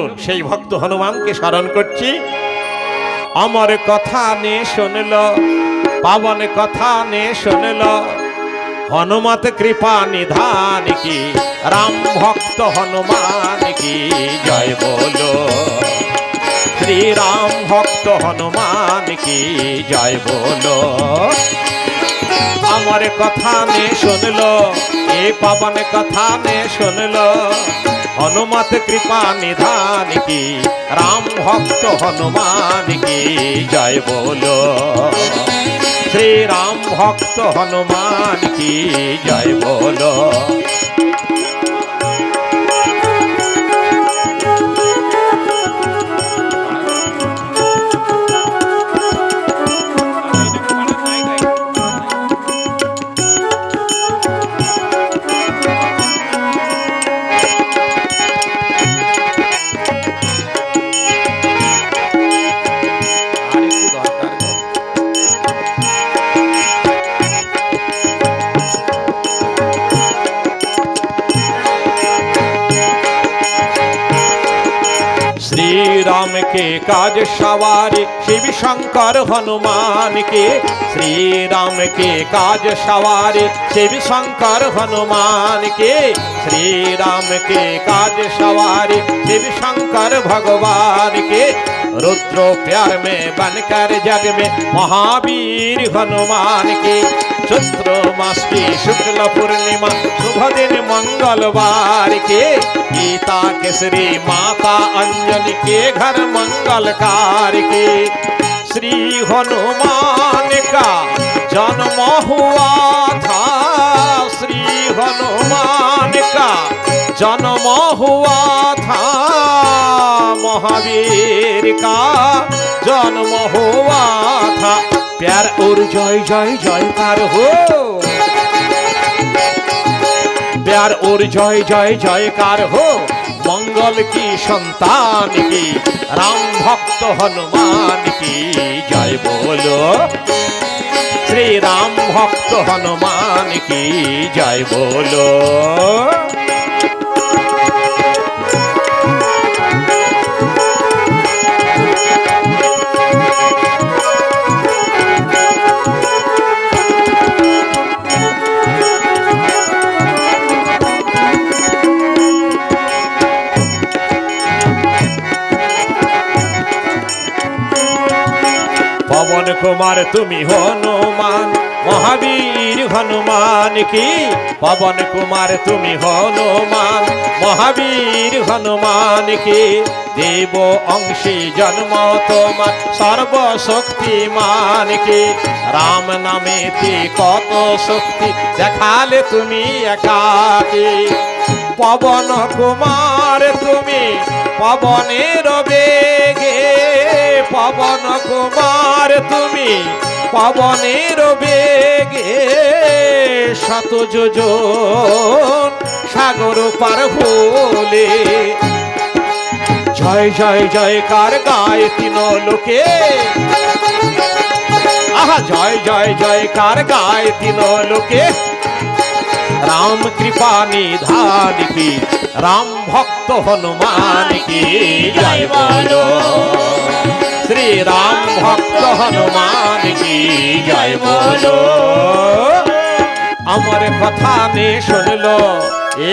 চলুন সেই ভক্ত হনুমানকে স্মরণ করছি। আমার কথা নে শুনল, পাবন কথা নে শুনল, হনুমত কৃপা নিধান কি, রাম ভক্ত হনুমান কি জয় বলো। শ্রী রাম ভক্ত হনুমান কি জয় বলো। আমার কথা নে শুনলো, এ পাবন কথা নে শুনলো, হনুমত কৃপা নিধান কি, রাম ভক্ত হনুমান কি জয় বলো। শ্রী রাম ভক্ত হনুমান কি জয় বলো। श्री राम के काज सवारे शिव शंकर हनुमान के, श्री राम के काज सवारे शिव शंकर हनुमान के, श्री राम के काज सवारे शिव शंकर भगवान के, रुद्र प्यार में बनकर जग में महावीर हनुमान के, चैत्र मास की शुक्ल पूर्णिमा शुभ दिन मंगलवार के, गीता केसरी माता अंजनी के घर मंगलकार के, श्री हनुमान का जन्म हुआ था, श्री हनुमान का जन्म हुआ था, महावीर का जन्म हुआ था। प्यार और जय जय जयकार हो, प्यार और जय जय जयकार हो, मंगल की संतान की, राम भक्त हनुमान की जय बोलो। श्री राम भक्त हनुमान की जय बोलो। पवन कुमार तुम्ही हनुमान महावीर हनुमान की, पवन कुमार तुम्ही हनुमान महावीर हनुमान की, देव अंशी जन्म तोमार सर्वशक्तिमान की, राम नामे थी कत शक्ति देखाले तुमी एकाकी, पवन कुमार तुमी पवनेर बेगे, पवन कुमार तुमी पवनेर बेगे, शत योजन सागर पार होले, जय जय जयकार गाए तीनों लोके, आहा जय जय जयकार गाए तीनों लोके, राम कृपा निधान की, राम भक्त हनुमान की जय बोलो। श्री राम भक्त हनुमान की जय बोलो। अमर कथा ने सुनलो, ए